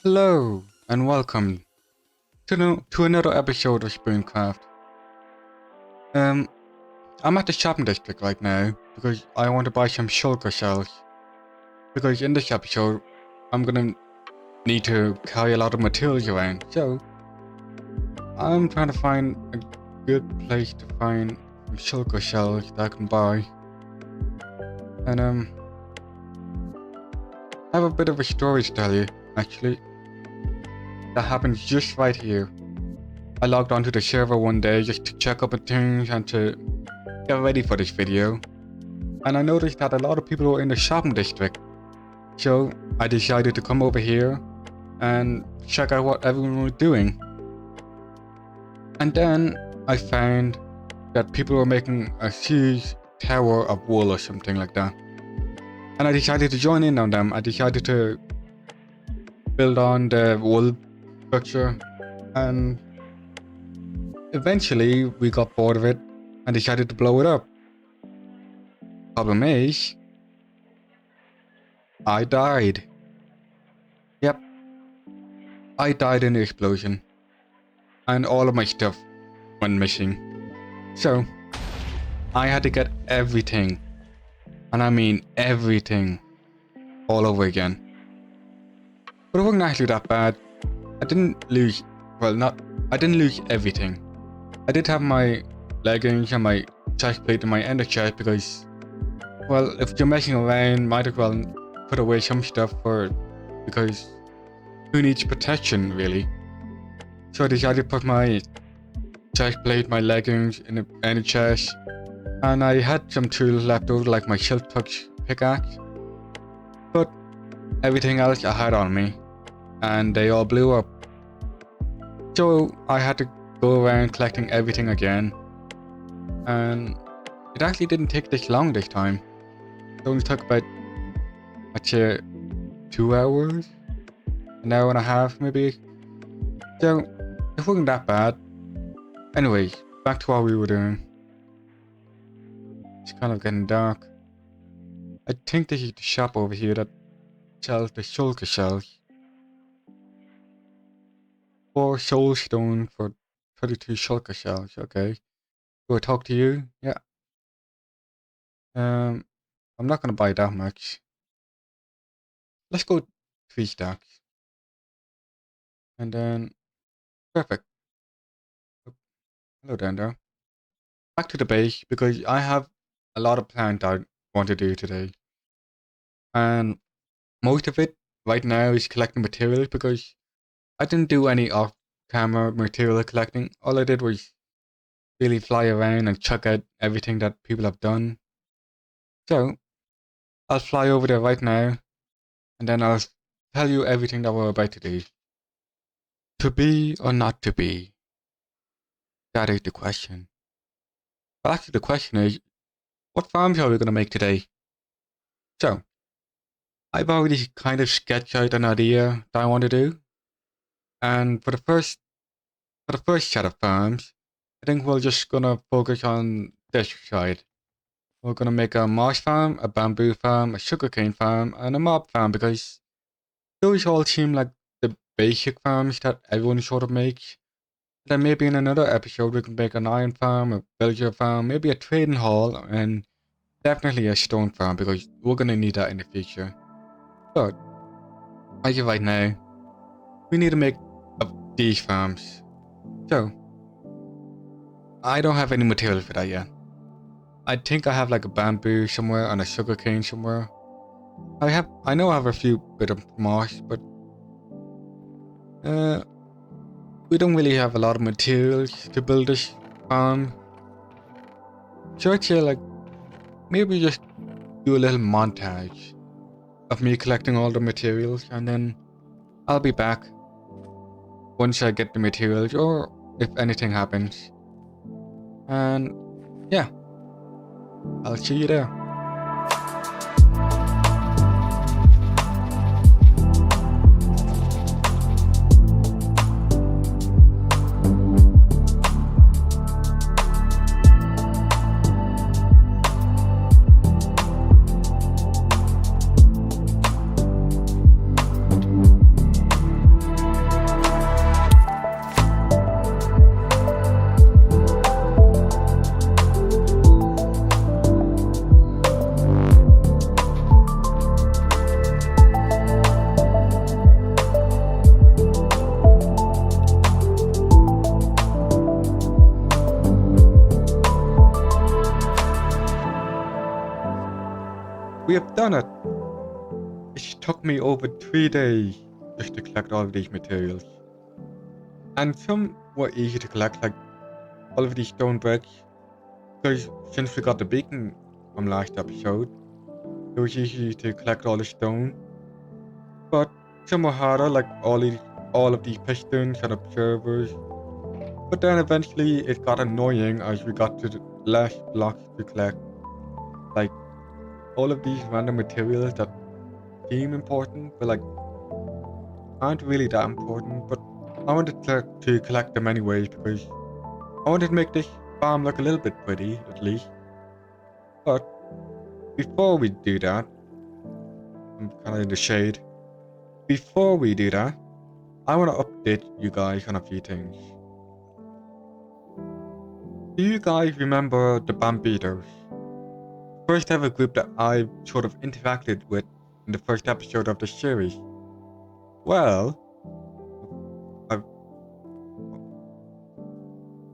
Hello and welcome to another episode of Spooncraft. I'm at the shopping district right now because I want to buy some shulker shells. Because in this episode, I'm gonna need to carry a lot of materials around. So I'm trying to find a good place to find some shulker shells that I can buy. And I have a bit of a story to tell you, actually. That happens just right here. I logged onto the server one day just to check up on things and to get ready for this video. And I noticed that a lot of people were in the shopping district. So I decided to come over here and check out what everyone was doing. And then I found that people were making a huge tower of wool or something like that. And I decided to join in on them. I decided to build on the wool structure, and eventually we got bored of it and decided to blow it up. Problem is, I died. Yep, I died in the explosion and all of my stuff went missing. So I had to get everything, and I mean everything, all over again. But it wasn't actually that bad. I didn't lose, I didn't lose everything. I did have my leggings and my chest plate and my ender chest because, well, if you're messing around, might as well put away some stuff because who needs protection, really? So I decided to put my chest plate, my leggings in the ender chest, and I had some tools left over like my silk touch pickaxe, but everything else I had on me, and they all blew up. So I had to go around collecting everything again, and it actually didn't take this long this time. It only took about, I'd say, 2 hours, an hour and a half maybe. So it wasn't that bad. Anyways, back to what we were doing. It's kind of getting dark. I think this is the shop over here that sells the shulker shells. 4 soul stone for 32 shulker shells. Okay. Do I talk to you? Yeah. I'm not gonna buy that much. Let's go 3 stacks. And then perfect. Oh, hello down there. Back to the base because I have a lot of plans I want to do today. And most of it right now is collecting materials because I didn't do any off camera material collecting. All I did was really fly around and check out everything that people have done. So I'll fly over there right now, and then I'll tell you everything that we're about to do. To be or not to be? That is the question. But actually the question is, what farms are we going to make today? So, I've already kind of sketched out an idea that I want to do. And for the first set of farms, I think we're just going to focus on this side. We're going to make a marsh farm, a bamboo farm, a sugarcane farm, and a mob farm because those all seem like the basic farms that everyone sort of makes. Then maybe in another episode we can make an iron farm, a villager farm, maybe a trading hall, and definitely a stone farm because we're going to need that in the future. But, as of right now, we need to make these farms. So, I don't have any material for that yet. I think I have like a bamboo somewhere and a sugarcane somewhere. I know I have a few bit of marsh, but we don't really have a lot of materials to build this farm. So I'd say like maybe just do a little montage of me collecting all the materials, and then I'll be back once I get the materials or if anything happens. And yeah, I'll see you there. We have done it! It took me over 3 days just to collect all of these materials. And some were easy to collect, like all of these stone bricks. Because since we got the beacon from last episode, it was easy to collect all the stone. But some were harder, like all of these pistons and observers. But then eventually it got annoying as we got to the less blocks to collect. Like all of these random materials that seem important, but like aren't really that important. But I wanted to collect them anyways because I wanted to make this farm look a little bit pretty, at least. But before we do that, I'm kind of in the shade. Before we do that, I want to update you guys on a few things. Do you guys remember the Bambitos? First ever group that I sort of interacted with in the first episode of the series. Well,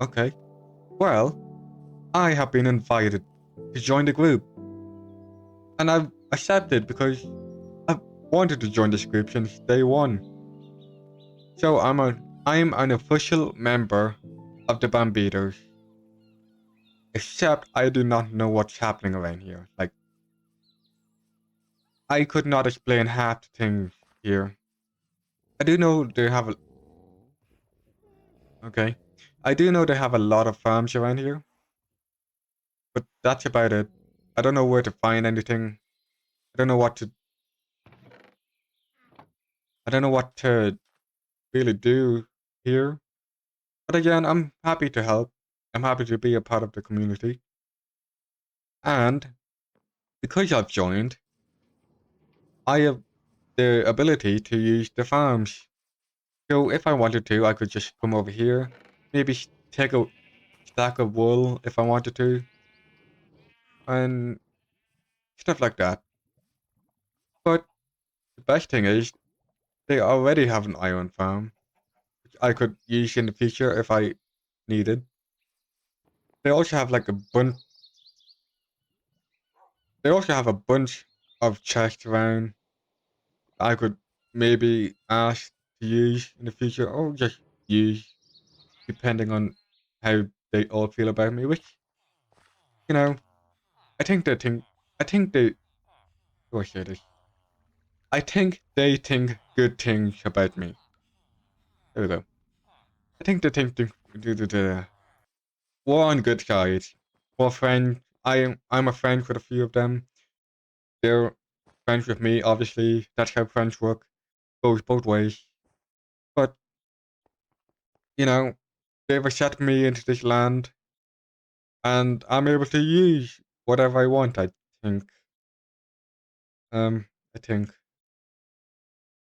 okay. Well, I have been invited to join the group. And I've accepted because I've wanted to join this group since day one. So I'm an official member of the Bambitos. Except I do not know what's happening around here. Like, I could not explain half the things here. I do know they have a... Okay. I do know they have a lot of farms around here. But that's about it. I don't know where to find anything. I don't know what to... I don't know what to really do here. But again, I'm happy to help. I'm happy to be a part of the community. And because I've joined, I have the ability to use the farms. So if I wanted to, I could just come over here, maybe take a stack of wool if I wanted to, and stuff like that. But the best thing is, they already have an iron farm, which I could use in the future if I needed. They also have like a bunch. They also have a bunch of chests around. I could maybe ask to use in the future, or just use, depending on how they all feel about me. Which, you know, I think they think. I think they. How do I say this? I think they think good things about me. There we go. I think they think we're on good sides. We're friends. I'm a friend with a few of them. They're friends with me, obviously. That's how friends work. Goes both ways. But, you know, they've accepted me into this land and I'm able to use whatever I want, I think. I think.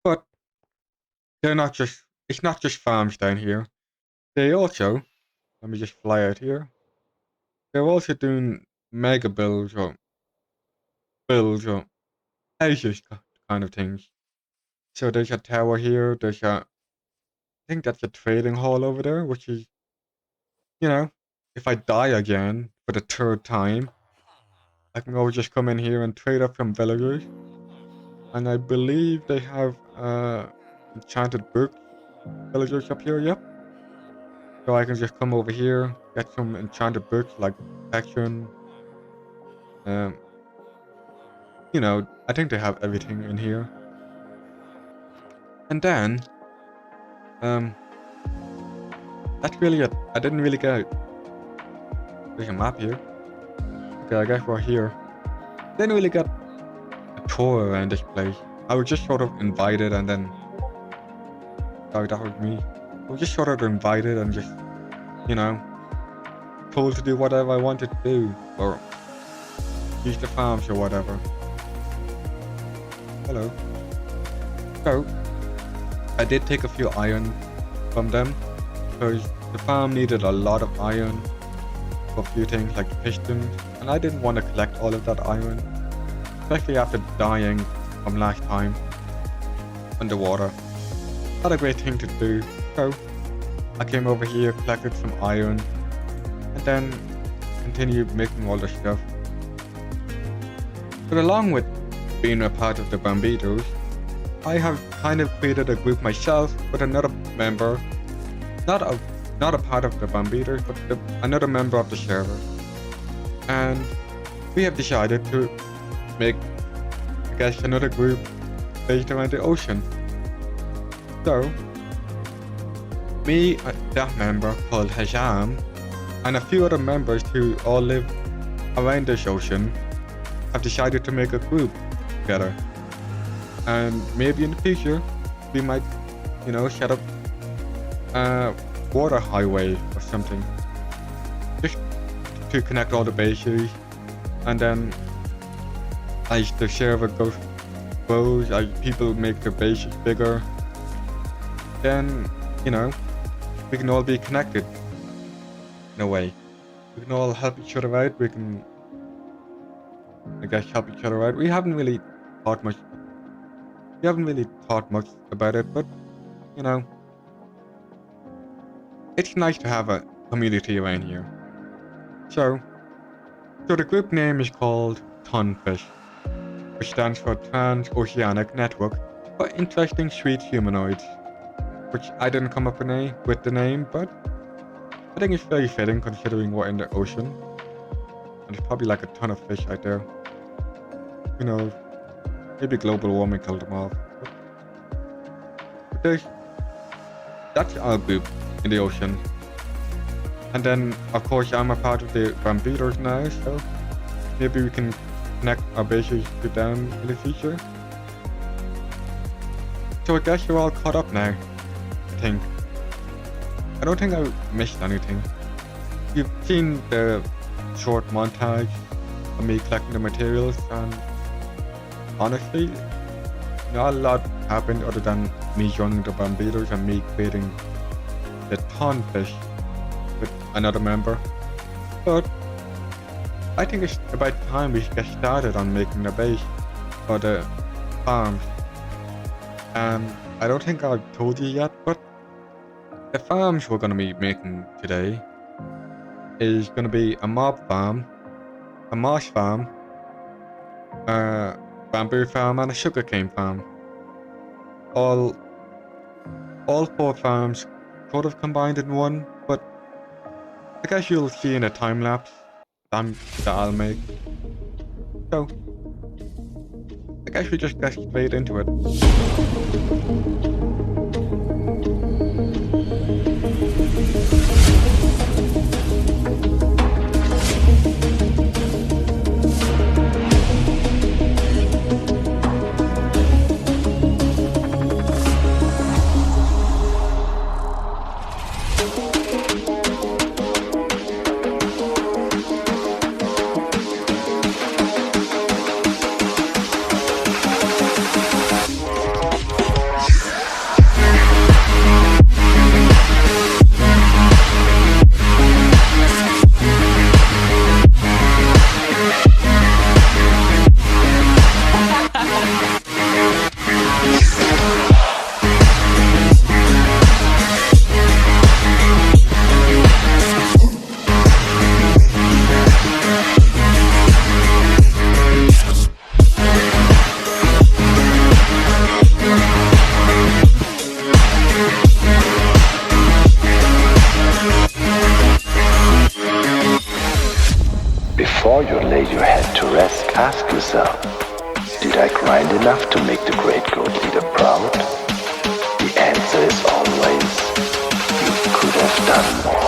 But they're not just it's not just farms down here. They also let me just fly out here. They're also doing mega builds or houses kind of things. So there's a tower here, I think that's a trading hall over there, which is, you know, if I die again for the third time, I can always just come in here and trade up from villagers. And I believe they have enchanted books villagers up here, yep. So I can just come over here, get some enchanted books like protection. Um, you know, I think they have everything in here. And then, um, that's really it. I didn't really get. There's a map here. Okay, I guess we're here. Didn't really get a tour around this place. I was just sort of invited and then... Sorry, that was me. I was just sort of invited and just, you know, told to do whatever I wanted to do. Or use the farms or whatever. Hello. So, I did take a few iron from them. Because the farm needed a lot of iron for a few things like pistons. And I didn't want to collect all of that iron. Especially after dying from last time underwater. Not a great thing to do. So I came over here, collected some iron, and then continued making all the stuff. But along with being a part of the Bambitos, I have kind of created a group myself with another member, not a part of the Bambitos, but another member of the server. And we have decided to make, I guess, another group based around the ocean. So, me, that member called Hajam, and a few other members who all live around this ocean have decided to make a group together. And maybe in the future, we might, set up a water highway or something. Just to connect all the bases. And then, as the server grows, as people make their bases bigger, then, we can all be connected in a way. We can all help each other out. We can, I guess, help each other out. We haven't really thought much about it, but, it's nice to have a community around here. So the group name is called TONFISH, which stands for Trans-Oceanic Network for Interesting Sweet Humanoids, which I didn't come up with the name, but I think it's very fitting considering we're in the ocean, and there's probably like a ton of fish out there. Who knows? Maybe global warming killed them off. But that's our group in the ocean. And then, of course, I'm a part of the Bambitos now, so maybe we can connect our bases to them in the future. So I guess you're all caught up now, I think. I don't think I missed anything. You've seen the short montage of me collecting the materials, and honestly, not a lot happened other than me joining the Bambitos and me creating the TONFISH with another member. But I think it's about time we get started on making the base for the farms. I don't think I've told you yet, but the farms we're going to be making today is going to be a mob farm, a marsh farm, a bamboo farm, and a sugarcane farm. All 4 farms sort of combined in one, but I guess you'll see in a time lapse that I'll make. So I guess we just get straight into it. Before you lay your head to rest, ask yourself, did I grind enough to make the great goat leader proud? The answer is always, you could have done more.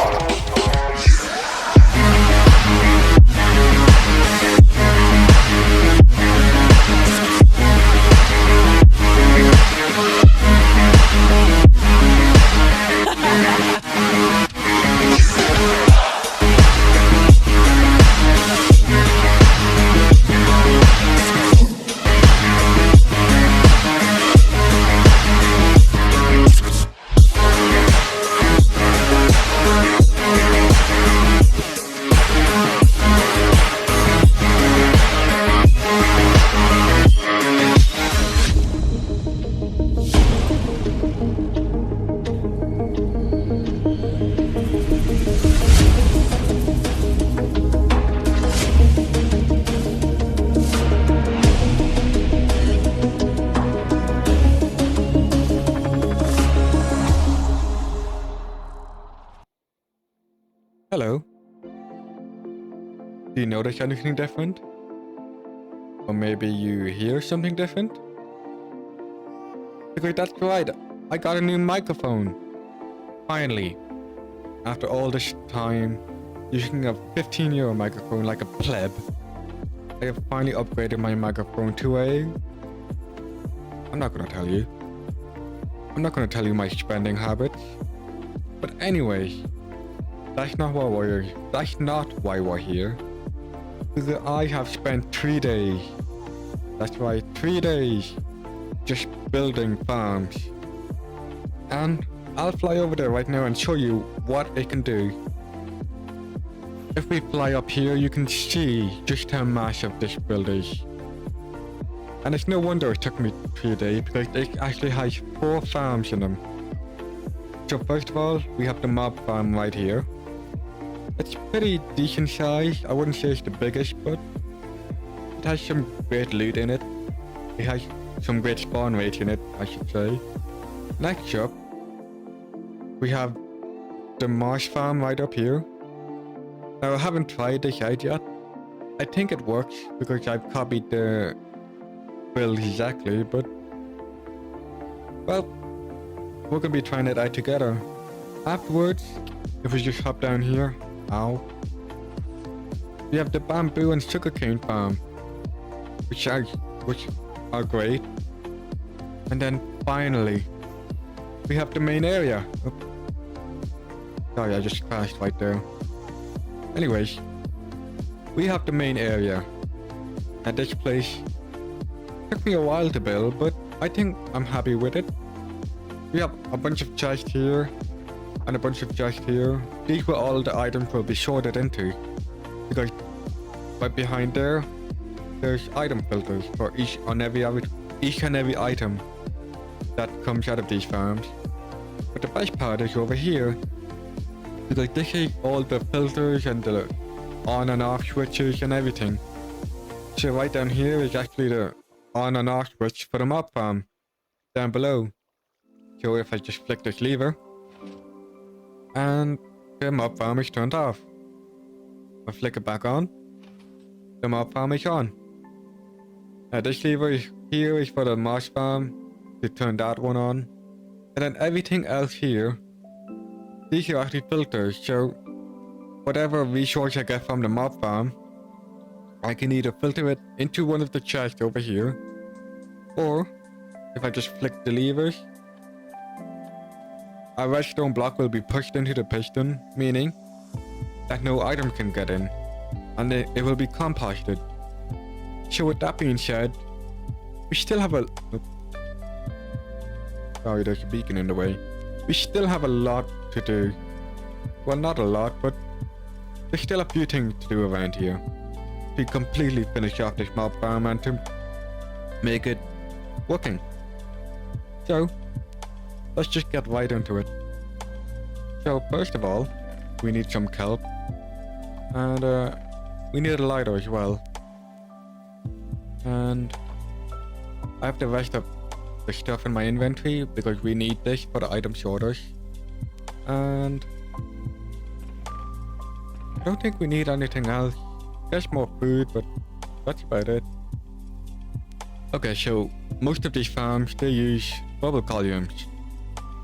Hello. Do you notice anything different? Or maybe you hear something different? Because that's right, I got a new microphone. Finally. After all this time, using a €15 microphone like a pleb, I have finally upgraded my microphone to a... I'm not gonna tell you. I'm not gonna tell you my spending habits. But anyway, that's not why we're here. Because I have spent 3 days. That's right, 3 days just building farms. And I'll fly over there right now and show you what it can do. If we fly up here, you can see just how massive this build is. And it's no wonder it took me 3 days because it actually has 4 farms in them. So first of all, we have the mob farm right here. It's pretty decent size. I wouldn't say it's the biggest, but it has some great loot in it. It has some great spawn rates in it, I should say. Next up, we have the marsh farm right up here. Now I haven't tried this out yet. I think it works because I've copied the build exactly, but well, we're gonna be trying it out together. Afterwards, if we just hop down here, ow, we have the bamboo and sugarcane farm, which are great. And then finally, we have the main area. Oops. Sorry, I just crashed right there. Anyways, we have the main area. And this place took me a while to build, but I think I'm happy with it. We have a bunch of chests here and a bunch of chests here. These were all the items we'll be sorted into. Because right behind there, there's item filters for each and every item that comes out of these farms. But the best part is over here, because this is all the filters and the on and off switches and everything. So right down here is actually the on and off switch for the mob farm down below. So if I just flick this lever and the mob farm is turned off, I flick it back on, the mob farm is on. Now this lever here is for the marsh farm to turn that one on. And then everything else here, these are actually filters, so whatever resource I get from the mob farm, I can either filter it into one of the chests over here, or if I just flick the levers, a redstone block will be pushed into the piston, meaning that no item can get in, and it will be composted. So with that being said, we still have a... Oops. Sorry, there's a beacon in the way. We still have a lot to do. Well, not a lot, but there's still a few things to do around here. To completely finish off this mob farm and to make it working. So, let's just get right into it. So, first of all, we need some kelp. And we need a lighter as well. And I have the rest of the stuff in my inventory because we need this for the item sorters. And I don't think we need anything else. Just more food, but that's about it. Okay, so most of these farms, they use bubble columns,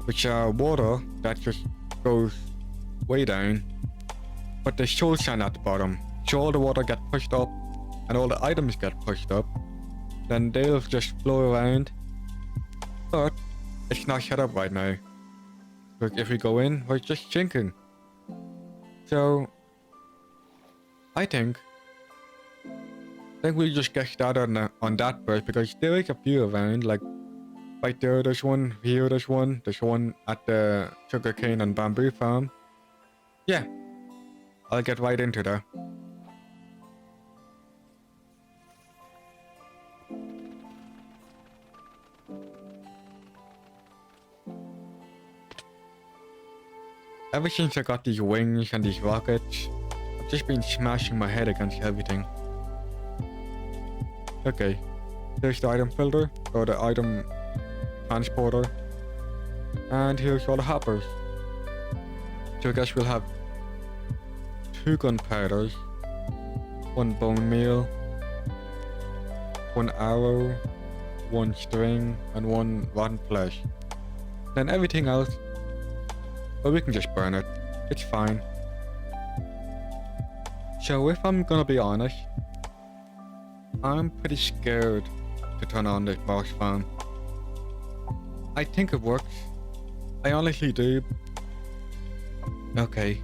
which are water that just goes way down, but there's soul sand at the bottom. So all the water gets pushed up and all the items get pushed up, then they'll just flow around. But it's not set up right now. Look, if we go in, we're just sinking. So I think we'll just get started on that first, because there is a few around, like right there, there's one, here there's one at the sugarcane and bamboo farm. Yeah, I'll get right into that. Ever since I got these wings and these rockets, I've just been smashing my head against everything. Okay, there's the item filter, or the item transporter, and here's all the hoppers. So I guess we'll have 2 gunpowders, 1 bone meal, 1 arrow, 1 string, and 1 rotten flesh. Then everything else, well, we can just burn it. It's fine. So if I'm gonna be honest, I'm pretty scared to turn on this box fan. I think it works. I honestly do. Okay.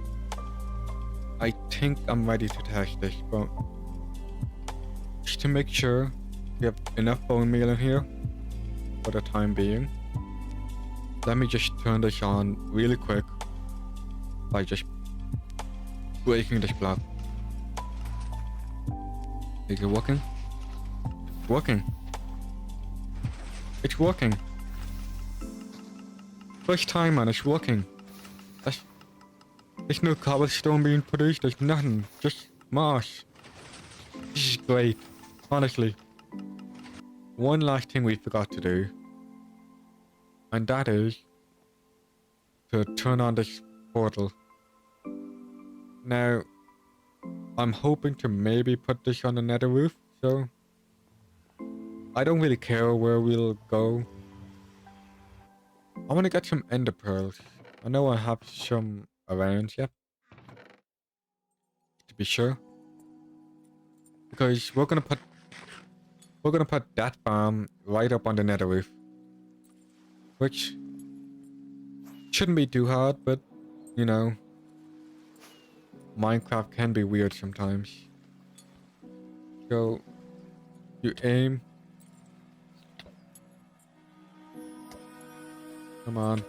I think I'm ready to test this, but just to make sure we have enough bone meal in here for the time being, let me just turn this on really quick by just breaking this block. Is it working? It's working. It's working. First time, man, it's working. There's no cobblestone being produced, there's nothing, just marsh. This is great, honestly. One last thing we forgot to do, and that is to turn on this portal. Now, I'm hoping to maybe put this on the nether roof, so I don't really care where we'll go. I want to get some ender pearls. I know I have some around, yep. To be sure. Because we're gonna put that farm right up on the nether roof. Which shouldn't be too hard, but you know, Minecraft can be weird sometimes. So you aim. Come on.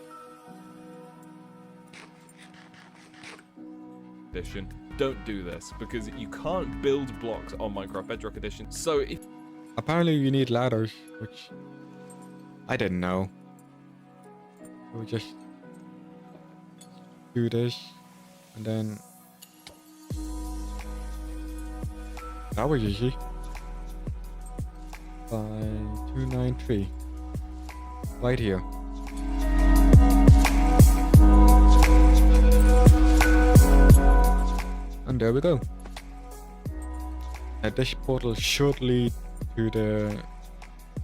Edition. Don't do this because you can't build blocks on Minecraft Bedrock Edition. So if Apparently you need ladders, which I didn't know. We'll just do this and then that was easy. 5293 right here. And there we go. This portal should lead to the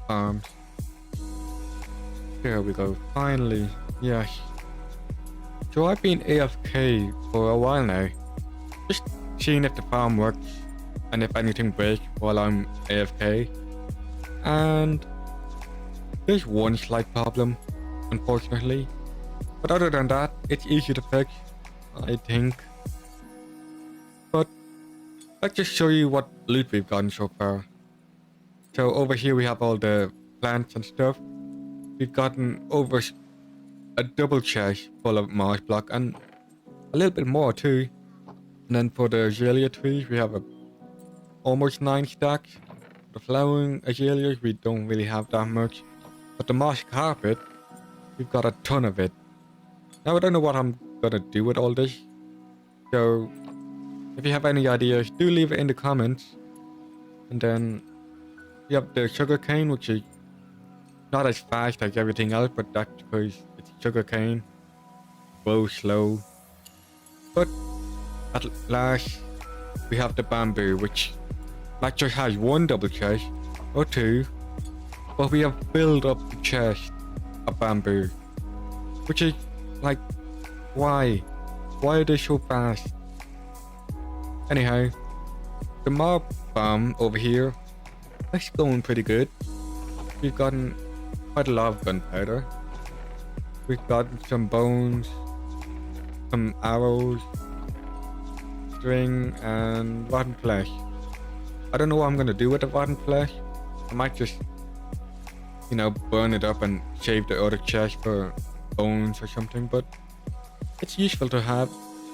farms. There we go. Finally. Yes. So I've been AFK for a while now. Just seeing if the farm works and if anything breaks while I'm AFK. And there's one slight problem, unfortunately. But other than that, it's easy to fix, I think. But let's just show you what loot we've gotten so far. So over here we have all the plants and stuff. We've gotten over a double chest full of marsh block and a little bit more too. And then for the azalea trees we have almost 9 stacks. The flowering azaleas we don't really have that much. But the marsh carpet, we've got a ton of it. Now I don't know what I'm gonna do with all this. So if you have any ideas, do leave it in the comments. And then you have the sugarcane, which is not as fast as everything else, but that's because it's sugarcane. Grows slow. But at last, we have the bamboo, which not just has 1 double chest, or 2, but we have filled up the chest of bamboo. Which is like, why? Why are they so fast? Anyhow, the mob farm over here, that's going pretty good. We've gotten quite a lot of gunpowder. We've gotten some bones, some arrows, string, and rotten flesh. I don't know what I'm gonna do with the rotten flesh. I might just, you know, burn it up and save the other chest for bones or something, but it's useful to have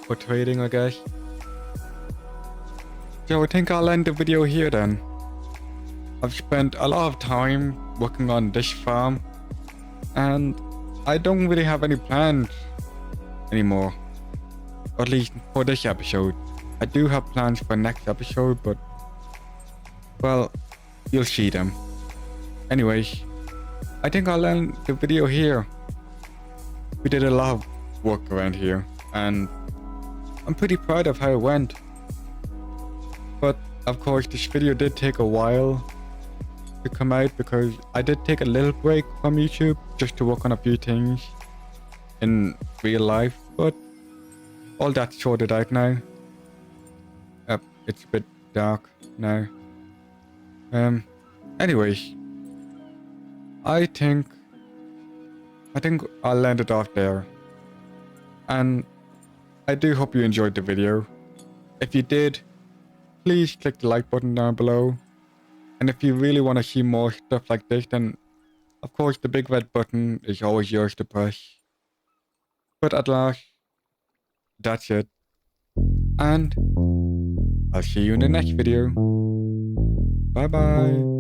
for trading, I guess. So I think I'll end the video here then. I've spent a lot of time working on this farm and I don't really have any plans anymore. Or at least for this episode. I do have plans for next episode, but well, you'll see them. Anyways, I think I'll end the video here. We did a lot of work around here and I'm pretty proud of how it went. Of course, this video did take a while to come out because I did take a little break from YouTube just to work on a few things in real life, but all that's sorted out now. It's a bit dark now. Anyways, I think I'll end it off there. And I do hope you enjoyed the video. If you did, please click the like button down below. And if you really want to see more stuff like this, then of course the big red button is always yours to press. But at last, that's it. And I'll see you in the next video. Bye bye.